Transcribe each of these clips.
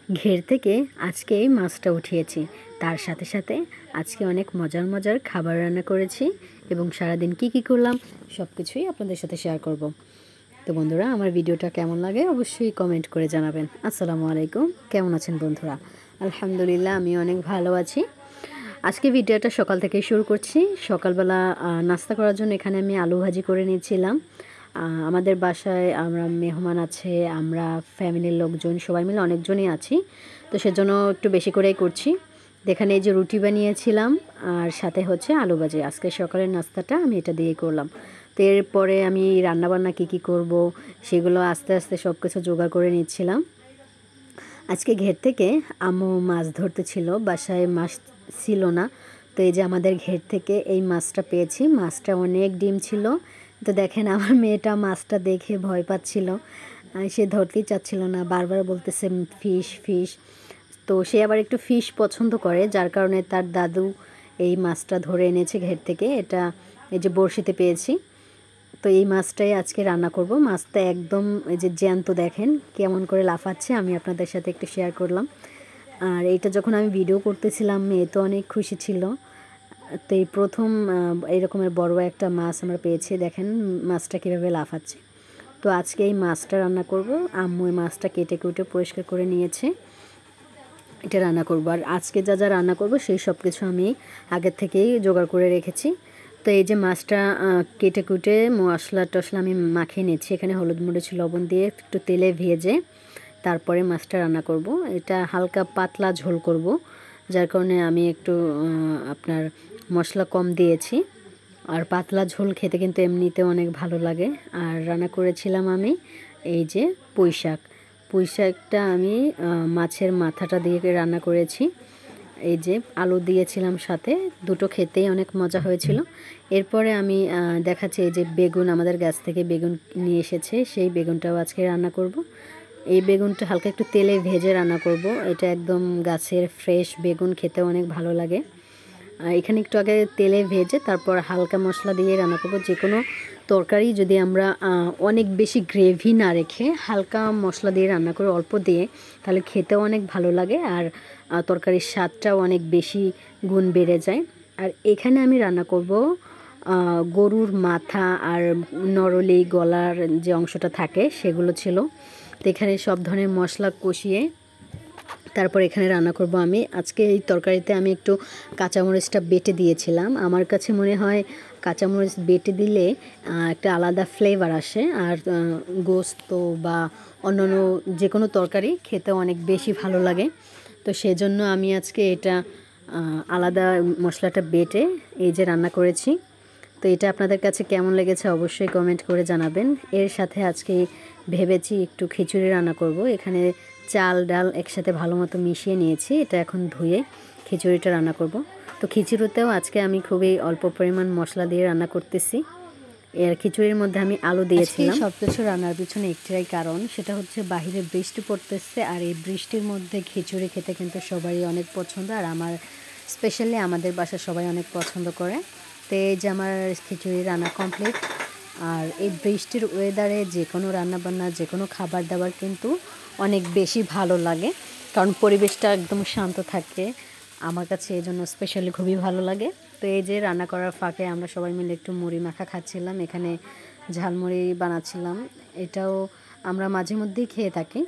ঘের থেকে আজকে এই মাছটা উঠিয়েছি। তার সাথে সাথে আজকে অনেক মজার মজার খাবার রান্না করেছি এবং সারাদিন কি করলাম সব কিছুই আপনাদের সাথে শেয়ার করব। তো বন্ধুরা, আমার ভিডিওটা কেমন লাগে অবশ্যই কমেন্ট করে জানাবেন। আসসালামু আলাইকুম, কেমন আছেন বন্ধুরা? আলহামদুলিল্লাহ, আমি অনেক ভালো আছি। আজকে ভিডিওটা সকাল থেকে শুরু করছি। সকালবেলা নাস্তা করার জন্য এখানে আমি আলু ভাজি করে নিয়েছিলাম। আমাদের বাসায় আমরা মেহমান আছে, আমরা ফ্যামিলির লোকজন সবাই মিলে অনেকজনই আছি, তো সেজন্য একটু বেশি করেই করছি। এখানে এই যে রুটি বানিয়েছিলাম আর সাথে হচ্ছে আলু ভাজি। আজকে সকালের নাস্তাটা আমি এটা দিয়েই করলাম। তো এরপরে আমি রান্নাবান্না কী করব সেগুলো আস্তে আস্তে সব কিছু জোগাড় করে নিচ্ছিলাম। আজকে ঘের থেকে আম্মু মাছ ধরতে ছিল, বাসায় মাছ ছিল না। তো এই যে আমাদের ঘের থেকে এই মাছটা পেয়েছি। মাছটা অনেক ডিম ছিল। তো দেখেন আমার মেয়েটা মাছটা দেখে ভয় পাচ্ছিল, সে ধরতেই চাচ্ছিল না, বারবার বলতেছে ফিশ ফিশ। তো সে আবার একটু ফিশ পছন্দ করে, যার কারণে তার দাদু এই মাছটা ধরে এনেছে ঘের থেকে। এটা এই যে বড়শিতে পেয়েছি। তো এই মাছটাই আজকে রান্না করব। মাছটা একদম এই যে জ্যান্ত, দেখেন কেমন করে লাফাচ্ছে। আমি আপনাদের সাথে একটু শেয়ার করলাম। আর এইটা যখন আমি ভিডিও করতেছিলাম মেয়ে তো অনেক খুশি ছিল। তো এই প্রথম এরকমের বড় একটা মাছ আমরা পেয়েছি। দেখেন মাছটা কীভাবে লাফাচ্ছে। তো আজকে এই মাছটা রান্না করব। আম্মু এই মাছটা কেটে কুটে পরিষ্কার করে নিয়েছে, এটা রান্না করব। আর আজকে যা যা রান্না করব সেই সব কিছু আমি আগের থেকেই জোগাড় করে রেখেছি। তো এই যে মাছটা কেটে কুটে মশলা টশলা আমি মাখিয়ে নিচ্ছি। এখানে হলুদ মরিচ লবণ দিয়ে একটু তেলে ভেজে তারপরে মাছটা রান্না করব। এটা হালকা পাতলা ঝোল করব, যার কারণে আমি একটু আপনার মশলা কম দিয়েছি। আর পাতলা ঝোল খেতে কিন্তু এমনিতে অনেক ভালো লাগে। আর রান্না করেছিলাম আমি এই যে পুঁই শাক। পুঁই শাকটা আমি মাছের মাথাটা দিয়ে রান্না করেছি। এই যে আলু দিয়েছিলাম সাথে, দুটো খেতেই অনেক মজা হয়েছিল। এরপরে আমি দেখাচ্ছি এই যে বেগুন, আমাদের গাছ থেকে বেগুন নিয়ে এসেছে, সেই বেগুনটাও আজকে রান্না করব। এই বেগুনটা হালকা একটু তেলে ভেজে রান্না করব। এটা একদম গাছের ফ্রেশ বেগুন, খেতে অনেক ভালো লাগে। এখানে একটু আগে তেলে ভেজে তারপর হালকা মশলা দিয়ে রান্না করব। যে কোনো তরকারি যদি আমরা অনেক বেশি গ্রেভি না রেখে হালকা মশলা দিয়ে রান্না করে অল্প দিয়ে, তাহলে খেতেও অনেক ভালো লাগে আর তরকারির স্বাদটাও অনেক বেশি গুণ বেড়ে যায়। আর এখানে আমি রান্না করব গরুর মাথা আর নরলি গলার যে অংশটা থাকে সেগুলো ছিল। তো এখানে সব ধরনের মশলা কষিয়ে তারপর এখানে রান্না করব আমি। আজকে এই তরকারিতে আমি একটু কাঁচামরিচটা বেটে দিয়েছিলাম। আমার কাছে মনে হয় কাঁচামরিচ বেটে দিলে একটা আলাদা ফ্লেভার আসে, আর গোস্ত বা অন্যান্য যে কোনো তরকারি খেতে অনেক বেশি ভালো লাগে। তো সেজন্য আমি আজকে এটা আলাদা মশলাটা বেটে এই যে রান্না করেছি। তো এটা আপনাদের কাছে কেমন লেগেছে অবশ্যই কমেন্ট করে জানাবেন। এর সাথে আজকে ভেবেছি একটু খিচুড়ি রান্না করব। এখানে চাল ডাল একসাথে ভালো মতো মিশিয়ে নিয়েছি, এটা এখন ধুয়ে খিচুড়িটা রান্না করব। তো খিচুড়িতেও আজকে আমি খুবই অল্প পরিমাণ মশলা দিয়ে রান্না করতেছি। এর খিচুড়ির মধ্যে আমি আলু দিয়েছিলাম। সব কিছু রান্নার পিছনে একটাই কারণ, সেটা হচ্ছে বাইরে বৃষ্টি পড়তেছে, আর এই বৃষ্টির মধ্যে খিচুড়ি খেতে কিন্তু সবারই অনেক পছন্দ, আর আমার স্পেশালি আমাদের বাসায় সবাই অনেক পছন্দ করে। তো এই যে আমার খিচুড়ি রান্না কমপ্লিট। আর এই বৃষ্টির ওয়েদারে যে কোনো রান্নাবান্না যে কোনো খাবার দাবার কিন্তু অনেক বেশি ভালো লাগে, কারণ পরিবেশটা একদম শান্ত থাকে। আমার কাছে এই জন্য স্পেশালি খুবই ভালো লাগে। তো এই যে রান্না করার ফাঁকে আমরা সবাই মিলে একটু মুড়ি মাখা খাচ্ছিলাম, এখানে ঝালমুড়ি বানাচ্ছিলাম। এটাও আমরা মাঝে মধ্যেই খেয়ে থাকি,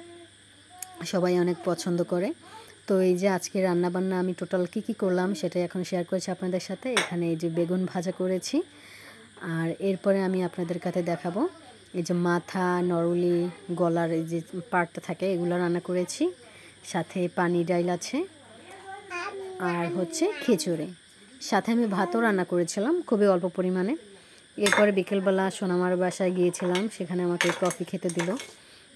সবাই অনেক পছন্দ করে। তো এই যে আজকে রান্নাবান্না আমি টোটাল কী করলাম সেটাই এখন শেয়ার করেছি আপনাদের সাথে। এখানে এই যে বেগুন ভাজা করেছি, আর এরপরে আমি আপনাদের কাছে দেখাবো এই যে মাথা নরলি গলার এই যে পার্টটা থাকে এগুলো রান্না করেছি, সাথে পানি ডাইল আছে, আর হচ্ছে খিচুড়ি, সাথে আমি ভাতও রান্না করেছিলাম খুবই অল্প পরিমাণে। এরপরে বিকেলবেলা সোনামার বাসায় গিয়েছিলাম, সেখানে আমাকে কফি খেতে দিল।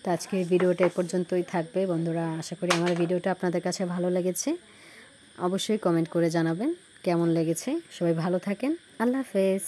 তো আজকের ভিডিওটা এ পর্যন্তই থাকবে বন্ধুরা। আশা করি আমার ভিডিওটা আপনাদের কাছে ভালো লেগেছে। অবশ্যই কমেন্ট করে জানাবেন কেমন লেগেছে। সবাই ভালো থাকেন। আল্লাহ হাফেজ।